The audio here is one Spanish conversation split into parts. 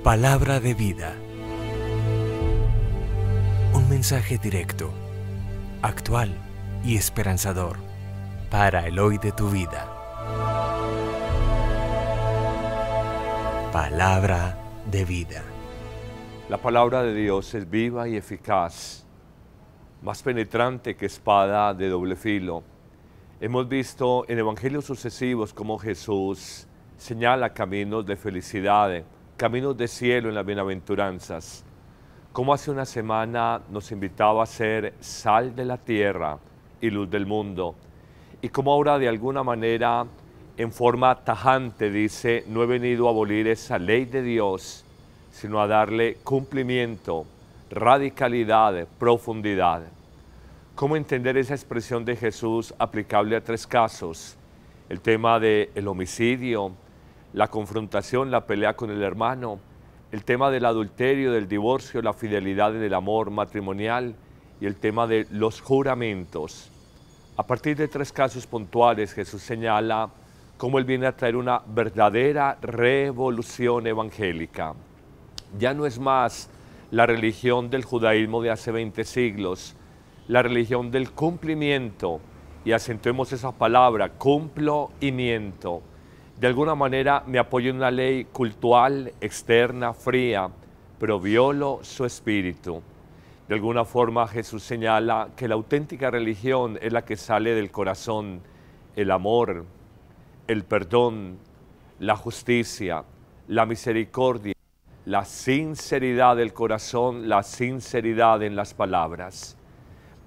Palabra de vida. Un mensaje directo, actual y esperanzador para el hoy de tu vida. Palabra de vida. La palabra de Dios es viva y eficaz, más penetrante que espada de doble filo. Hemos visto en evangelios sucesivos cómo Jesús señala caminos de felicidad, caminos de cielo en las bienaventuranzas. Como hace una semana nos invitaba a ser sal de la tierra y luz del mundo. Y como ahora de alguna manera, en forma tajante, dice, no he venido a abolir esa ley de Dios, sino a darle cumplimiento, radicalidad, profundidad. ¿Cómo entender esa expresión de Jesús aplicable a tres casos? El tema del homicidio, la confrontación, la pelea con el hermano, el tema del adulterio, del divorcio, la fidelidad en el amor matrimonial y el tema de los juramentos. A partir de tres casos puntuales, Jesús señala cómo Él viene a traer una verdadera revolución evangélica. Ya no es más la religión del judaísmo de hace 20 siglos, la religión del cumplimiento, y acentuemos esa palabra, cumplo y miento. De alguna manera me apoyo en una ley cultural, externa, fría, pero violo su espíritu. De alguna forma Jesús señala que la auténtica religión es la que sale del corazón, el amor, el perdón, la justicia, la misericordia, la sinceridad del corazón, la sinceridad en las palabras.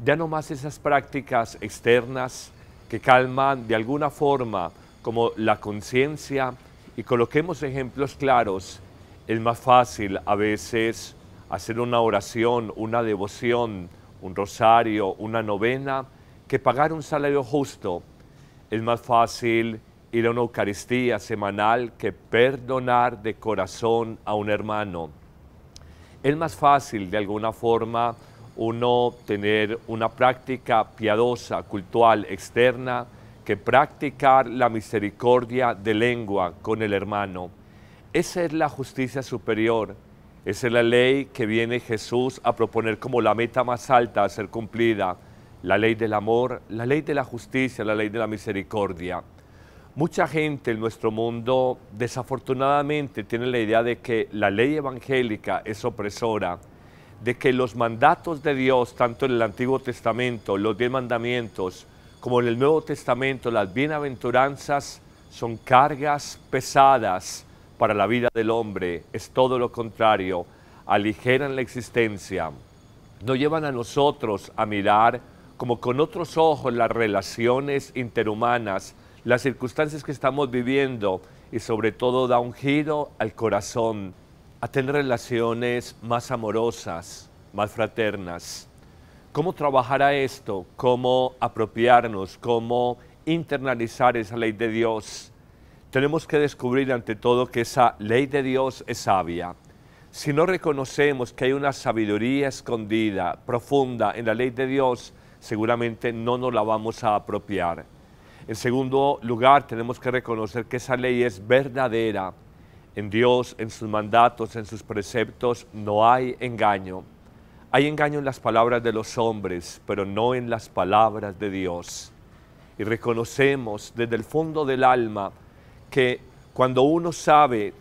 Ya no más esas prácticas externas que calman de alguna forma como la conciencia, y coloquemos ejemplos claros. Es más fácil a veces hacer una oración, una devoción, un rosario, una novena, que pagar un salario justo. Es más fácil ir a una Eucaristía semanal que perdonar de corazón a un hermano. Es más fácil de alguna forma uno tener una práctica piadosa, cultural, externa, que practicar la misericordia de lengua con el hermano. Esa es la justicia superior, esa es la ley que viene Jesús a proponer como la meta más alta a ser cumplida, la ley del amor, la ley de la justicia, la ley de la misericordia. Mucha gente en nuestro mundo desafortunadamente tiene la idea de que la ley evangélica es opresora, de que los mandatos de Dios, tanto en el Antiguo Testamento, los 10 mandamientos, como en el Nuevo Testamento, las bienaventuranzas son cargas pesadas para la vida del hombre. Es todo lo contrario, aligeran la existencia, nos llevan a nosotros a mirar como con otros ojos las relaciones interhumanas, las circunstancias que estamos viviendo, y sobre todo da un giro al corazón, a tener relaciones más amorosas, más fraternas. ¿Cómo trabajar a esto? ¿Cómo apropiarnos? ¿Cómo internalizar esa ley de Dios? Tenemos que descubrir ante todo que esa ley de Dios es sabia. Si no reconocemos que hay una sabiduría escondida, profunda en la ley de Dios, seguramente no nos la vamos a apropiar. En segundo lugar, tenemos que reconocer que esa ley es verdadera. En Dios, en sus mandatos, en sus preceptos, no hay engaño. Hay engaño en las palabras de los hombres, pero no en las palabras de Dios. Y reconocemos desde el fondo del alma que cuando uno sabe,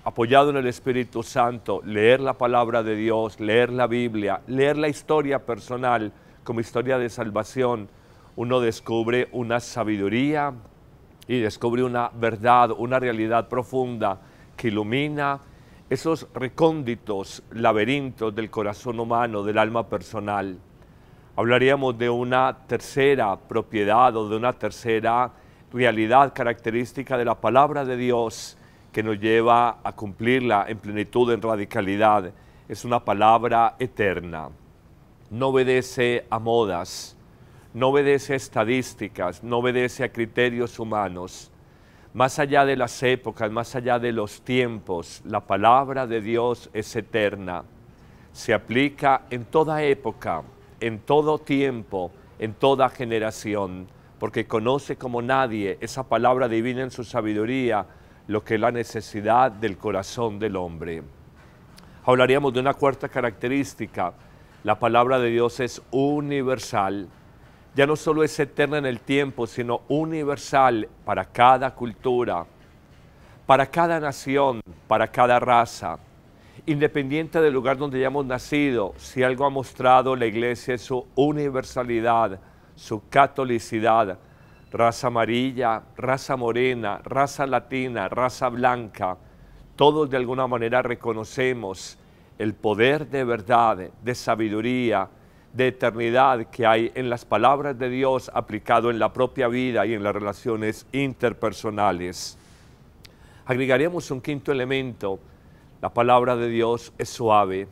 apoyado en el Espíritu Santo, leer la palabra de Dios, leer la Biblia, leer la historia personal como historia de salvación, uno descubre una sabiduría y descubre una verdad, una realidad profunda que ilumina esos recónditos laberintos del corazón humano, del alma personal. Hablaríamos de una tercera propiedad o de una tercera realidad característica de la palabra de Dios que nos lleva a cumplirla en plenitud, en radicalidad. Es una palabra eterna. No obedece a modas, no obedece a estadísticas, no obedece a criterios humanos. Más allá de las épocas, más allá de los tiempos, la palabra de Dios es eterna. Se aplica en toda época, en todo tiempo, en toda generación, porque conoce como nadie esa palabra divina en su sabiduría, lo que es la necesidad del corazón del hombre. Hablaríamos de una cuarta característica. La palabra de Dios es universal. Ya no solo es eterna en el tiempo, sino universal para cada cultura, para cada nación, para cada raza. Independiente del lugar donde hayamos nacido, si algo ha mostrado la Iglesia es su universalidad, su catolicidad, raza amarilla, raza morena, raza latina, raza blanca, todos de alguna manera reconocemos el poder de verdad, de sabiduría, de eternidad que hay en las palabras de Dios aplicado en la propia vida y en las relaciones interpersonales. Agregaríamos un quinto elemento. La palabra de Dios es suave.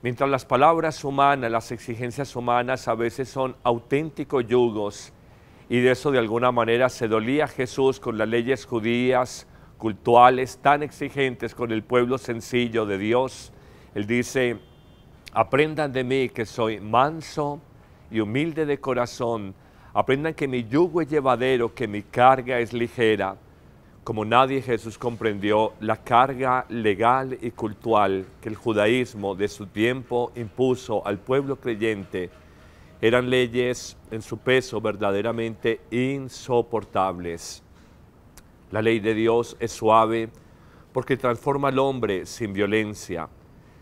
Mientras las palabras humanas, las exigencias humanas a veces son auténticos yugos, y de eso de alguna manera se dolía Jesús con las leyes judías, cultuales, tan exigentes con el pueblo sencillo de Dios. Él dice: aprendan de mí que soy manso y humilde de corazón. Aprendan que mi yugo es llevadero, que mi carga es ligera. Como nadie, Jesús comprendió la carga legal y cultural que el judaísmo de su tiempo impuso al pueblo creyente. Eran leyes en su peso verdaderamente insoportables. La ley de Dios es suave porque transforma al hombre sin violencia.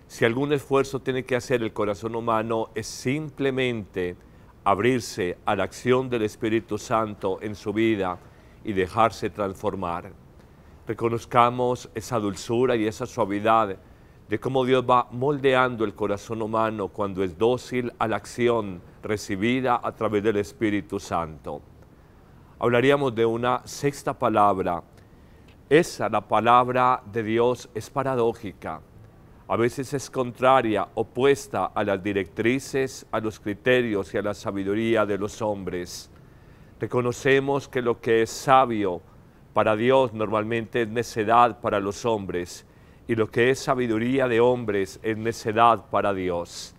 Si algún esfuerzo tiene que hacer el corazón humano es simplemente abrirse a la acción del Espíritu Santo en su vida y dejarse transformar. Reconozcamos esa dulzura y esa suavidad de cómo Dios va moldeando el corazón humano cuando es dócil a la acción recibida a través del Espíritu Santo. Hablaríamos de una sexta palabra. La palabra de Dios es paradójica. A veces es contraria, opuesta a las directrices, a los criterios y a la sabiduría de los hombres. Reconocemos que lo que es sabio para Dios normalmente es necedad para los hombres, y lo que es sabiduría de hombres es necedad para Dios.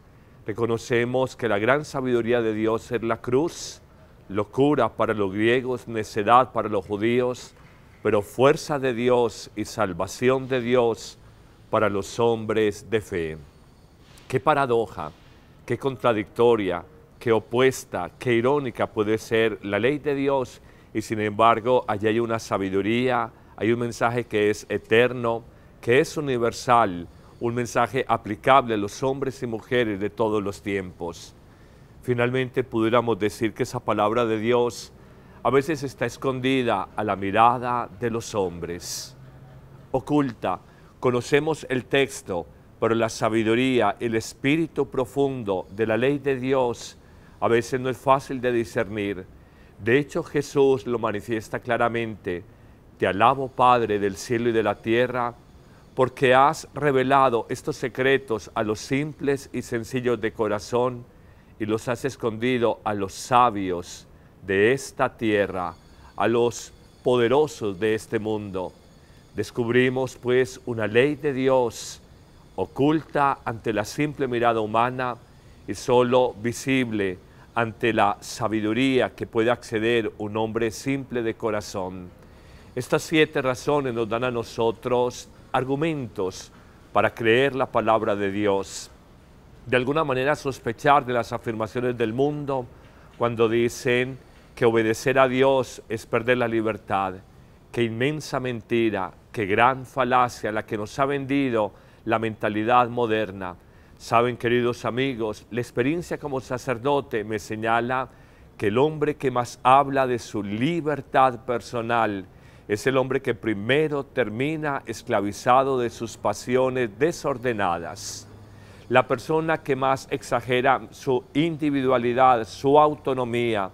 Reconocemos que la gran sabiduría de Dios es la cruz, locura para los griegos, necedad para los judíos, pero fuerza de Dios y salvación de Dios para los hombres de fe. Qué paradoja, qué contradictoria, qué opuesta, qué irónica puede ser la ley de Dios, y sin embargo allí hay una sabiduría, hay un mensaje que es eterno, que es universal, un mensaje aplicable a los hombres y mujeres de todos los tiempos. Finalmente pudiéramos decir que esa palabra de Dios a veces está escondida a la mirada de los hombres, oculta. Conocemos el texto, pero la sabiduría, el espíritu profundo de la ley de Dios a veces no es fácil de discernir. De hecho, Jesús lo manifiesta claramente: te alabo, Padre del cielo y de la tierra, porque has revelado estos secretos a los simples y sencillos de corazón y los has escondido a los sabios de esta tierra, a los poderosos de este mundo. Descubrimos pues una ley de Dios oculta ante la simple mirada humana y solo visible ante la sabiduría que puede acceder un hombre simple de corazón. Estas 7 razones nos dan a nosotros argumentos para creer la palabra de Dios. De alguna manera sospechar de las afirmaciones del mundo cuando dicen que obedecer a Dios es perder la libertad. Qué inmensa mentira, qué gran falacia la que nos ha vendido la mentalidad moderna. Saben, queridos amigos, la experiencia como sacerdote me señala que el hombre que más habla de su libertad personal es el hombre que primero termina esclavizado de sus pasiones desordenadas. La persona que más exagera su individualidad, su autonomía,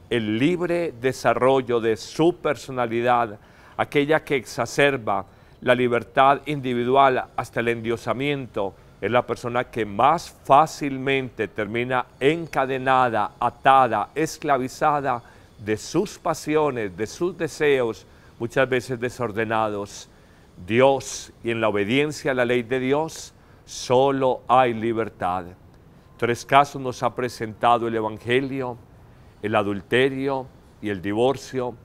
el libre desarrollo de su personalidad, aquella que exacerba la libertad individual hasta el endiosamiento, es la persona que más fácilmente termina encadenada, atada, esclavizada de sus pasiones, de sus deseos, muchas veces desordenados. Dios, y en la obediencia a la ley de Dios, solo hay libertad. 3 casos nos ha presentado el Evangelio: el adulterio y el divorcio,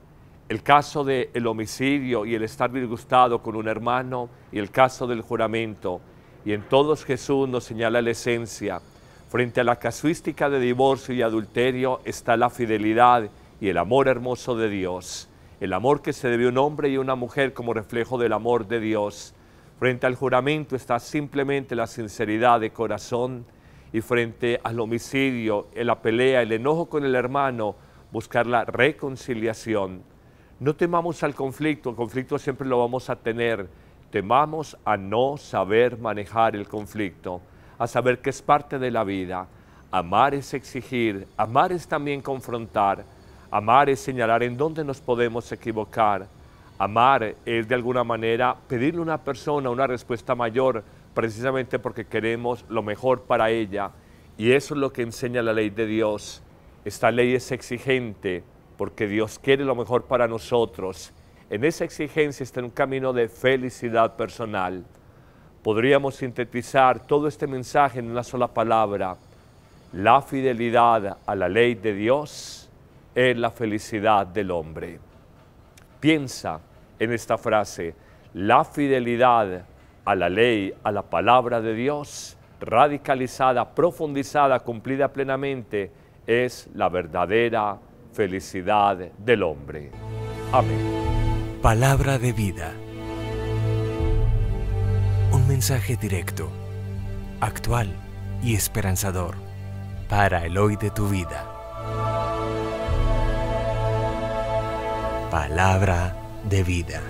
el caso del homicidio y el estar disgustado con un hermano, y el caso del juramento. y en todos Jesús nos señala la esencia. Frente a la casuística de divorcio y adulterio está la fidelidad y el amor hermoso de Dios. El amor que se debe a un hombre y a una mujer como reflejo del amor de Dios. Frente al juramento está simplemente la sinceridad de corazón, y frente al homicidio, la pelea, el enojo con el hermano, buscar la reconciliación. No temamos al conflicto, el conflicto siempre lo vamos a tener. Temamos a no saber manejar el conflicto, a saber que es parte de la vida. Amar es exigir, amar es también confrontar, amar es señalar en dónde nos podemos equivocar. Amar es de alguna manera pedirle a una persona una respuesta mayor, precisamente porque queremos lo mejor para ella. Y eso es lo que enseña la ley de Dios. Esta ley es exigente porque Dios quiere lo mejor para nosotros. En esa exigencia está un camino de felicidad personal. Podríamos sintetizar todo este mensaje en una sola palabra. La fidelidad a la ley de Dios es la felicidad del hombre. Piensa en esta frase: la fidelidad a la ley, a la palabra de Dios, radicalizada, profundizada, cumplida plenamente, es la verdadera felicidad del hombre. Amén. Palabra de vida. Un mensaje directo, actual y esperanzador para el hoy de tu vida. Palabra de vida.